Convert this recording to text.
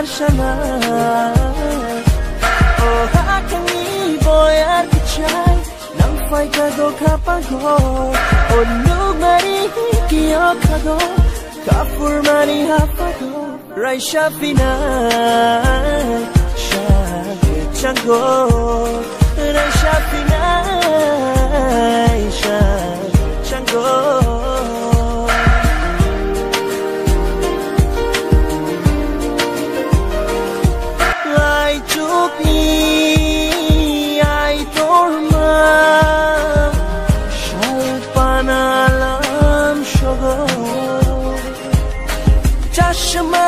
sana oh hakani boy ar kichai nang fai ka do kapago oh no mari kiyo kado kapur mani hapago rai shafina shage chango rai shafina shage chango Shama